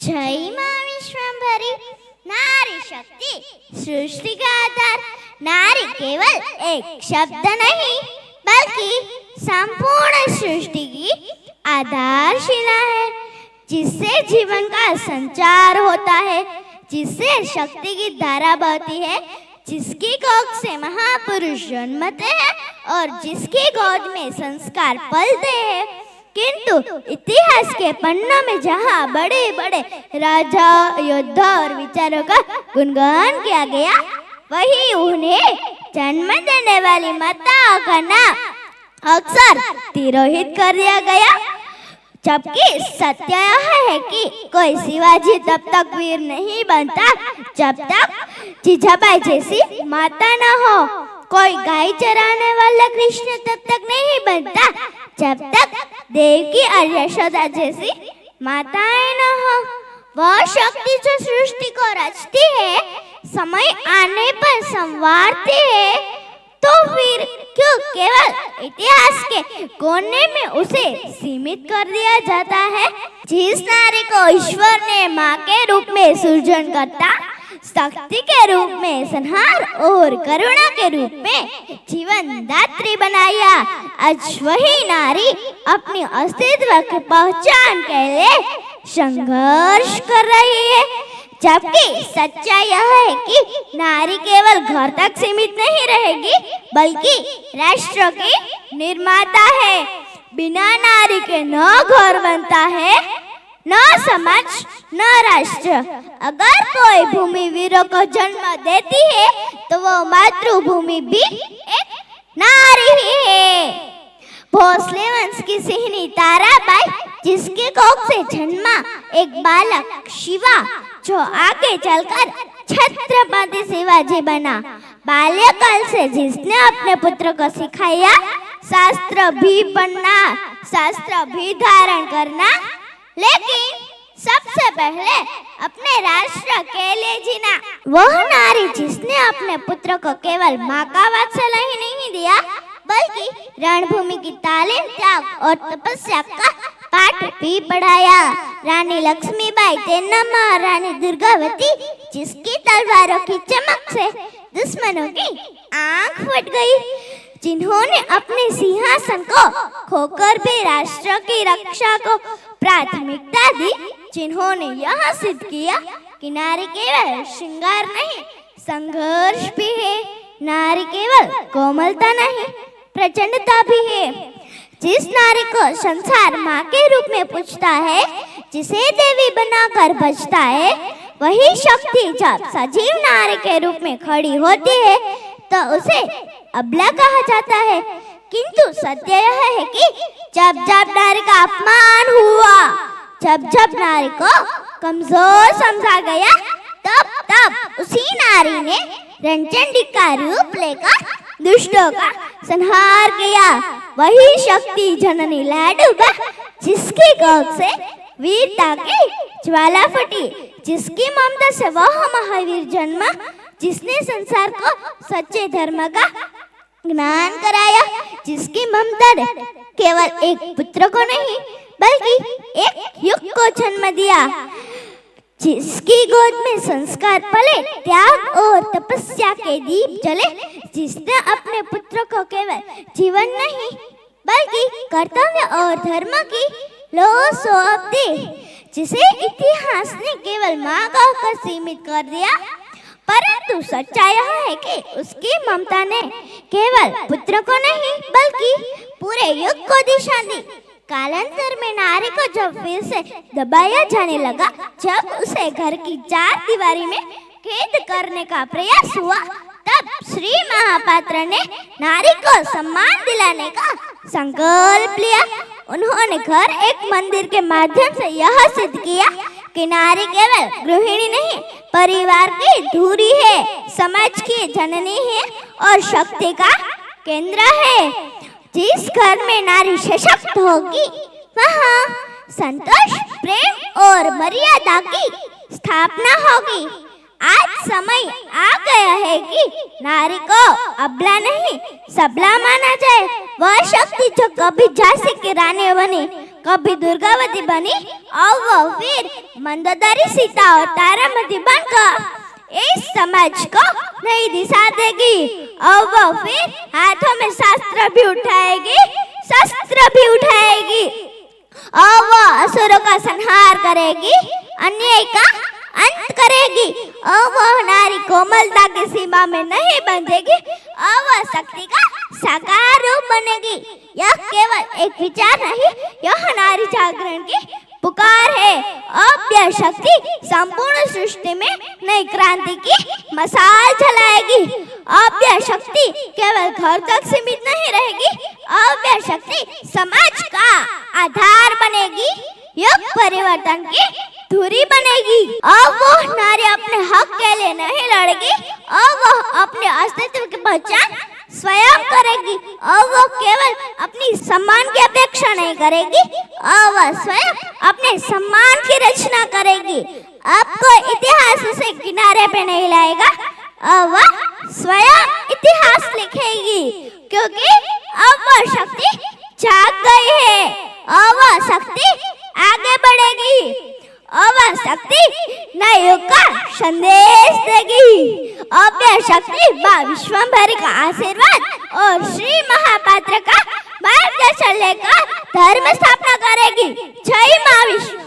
जय मां विश्वंभरी। नारी शक्ति सृष्टि का आधार। नारी केवल एक शब्द नहीं बल्कि संपूर्ण सृष्टि की आधारशिला है, जिससे जीवन का संचार होता है, जिससे शक्ति की धारा बहती है, जिसकी गोद से महापुरुष जन्मते हैं और जिसकी गोद में संस्कार पलते हैं। किंतु इतिहास के पन्नों में जहाँ बड़े बड़े राजा, योद्धा और विचारों का गुणगान किया गया, वही उन्हें जन्म देने वाली माताओं का नाम अक्सर तिरोहित कर दिया गया। जबकि सत्य यह है कि कोई शिवाजी तब तक वीर नहीं बनता जब तक जीजाबाई जैसी माता न हो, कोई गाय चराने वाला कृष्ण तब तक नहीं बनता जब तक देवकी और यशोदा जैसी माताएं न हो। वह शक्ति जो सृष्टि को रचती है, समय आने पर संवारती है, तो फिर क्यों केवल इतिहास के कोने में उसे सीमित कर दिया जाता है? जिस नारी को ईश्वर ने माँ के रूप में सृजन करता, शक्ति के रूप में संहार और करुणा के रूप में जीवन दात्री बनाया, आज वही नारी अपनी अस्तित्व की पहचान के लिए संघर्ष कर रही है। जबकि सच्चाई यह है कि नारी केवल घर तक सीमित नहीं रहेगी, बल्कि राष्ट्र की निर्माता है। बिना नारी के न घर बनता है, न समाज, न राष्ट्र। अगर कोई भूमि वीरों को जन्म देती है, तो वो मातृभूमि भी एक नारी ही है। भोसले वंश की सिंहनी ताराबाई, जिसके कोख से जन्मा एक बालक शिवा, जो आगे चलकर छत्रपति शिवाजी बना। बाल्यकाल से जिसने अपने पुत्र को सिखाया शास्त्र भी पढ़ना, शास्त्र भी धारण करना, लेकिन सबसे पहले अपने राष्ट्र के लिए जीना। वह नारी जिसने अपने पुत्र को केवल माँ का वात्सल्य ही नहीं दिया, बल्कि रणभूमि की तालीम, त्याग और तपस्या का पाठ भी पढ़ाया। रानी लक्ष्मीबाई, तेन्नम्मा और रानी दुर्गावती, जिसकी तलवारों की चमक से दुश्मनों की आंख फट गई, जिन्होंने अपने सिंहासन को खोकर भी राष्ट्र की रक्षा को प्राथमिकता दी, जिन्होंने यह सिद्ध किया कि नारी केवल श्रृंगार नहीं, संघर्ष भी है। नारी केवल कोमलता नहीं, प्रचंडता भी है। जिस नारी को संसार माँ के रूप में पूजता है, जिसे देवी बनाकर बचता है, वही शक्ति जब सजीव नारी के रूप में खड़ी होती है, तो उसे अबला कहा जाता है। किंतु सत्य यह है कि जब जब नारी का अपमान हुआ, जब जब नारी को कमजोर समझा गया, तब तब उसी नारी ने रणचंडी का रूप लेकर दुष्टों का संहार किया। वही शक्ति जननी लाडूबा, जिसकी गोद से वीरता की ज्वाला फटी, जिसकी ममता से वह महावीर जन्मा, जिसने संसार को सच्चे धर्म का ज्ञान कराया, जिसकी ममता ने केवल एक पुत्र को नहीं बल्कि एक युग को जन्म दिया, जिसकी गोद में संस्कार पले, त्याग और तपस्या के दीप जले, जिसने अपने पुत्र को केवल जीवन नहीं बल्कि कर्तव्य और धर्म की लो सौंप दी, जिसे इतिहास ने केवल माँ कहकर सीमित कर दिया। परंतु सच्चाई यह है कि उसकी ममता ने केवल पुत्र को नहीं बल्कि पूरे युग को दिशा दी। कालांतर में नारी को जब फिर से दबाया जाने लगा, जब उसे घर की चार दीवारी में कैद करने का प्रयास हुआ, तब श्री महापात्र ने नारी को सम्मान दिलाने का संकल्प लिया। उन्होंने घर एक मंदिर के माध्यम से यह सिद्ध किया कि नारी केवल गृहिणी नहीं, परिवार की धुरी है, समाज की जननी है और शक्ति का केंद्र है। जिस घर में नारी सशक्त होगी, वहाँ संतोष, प्रेम और मर्यादा की स्थापना होगी। आज समय आ गया है कि नारी को अबला नहीं सबला माना जाए। वह शक्ति जो कभी झांसी की रानी बनी, कभी दुर्गावती बनी और वो फिर मंदोदरी सीता और तारामती बनकर इस समाज को नई दिशा देगी और वो फिर हाथों में शस्त्र भी उठाएगी और वो असुरों का संहार करेगी, अन्याय का अंत करेगी और वो नारी कोमलता की सीमा में नहीं बंधेगी और वह शक्ति का साकार रूप बनेगी। यह केवल एक विचार नहीं, यह नारी जागरण की पुकार है। अब यह शक्ति संपूर्ण सृष्टि में नई क्रांति की मशाल जलाएगी। अब यह शक्ति केवल घर तक सीमित नहीं रहेगी, अब यह शक्ति समाज का आधार बनेगी, युग परिवर्तन की धुरी बनेगी। अब वो नारी अपने हक के लिए नहीं लड़ेगी और वह अपने अस्तित्व की पहचान स्वयं करेगी और वो केवल अपनी सम्मान की अपेक्षा नहीं करेगी और वह स्वयं अपने सम्मान की रचना करेगी। अब कोई इतिहास उसे किनारे पे नहीं लाएगा और वह स्वयं इतिहास लिखेगी, क्योंकि अब वह शक्ति जाग गई है और वह शक्ति आगे बढ़ेगी और वह शक्ति नए युग का संदेश देगी। अब यह शक्ति मां विश्वम्भरी का आशीर्वाद और श्री महापात्र का मार्गदर्शन लेकर धर्म स्थापना करेगी। जय मां विश्व।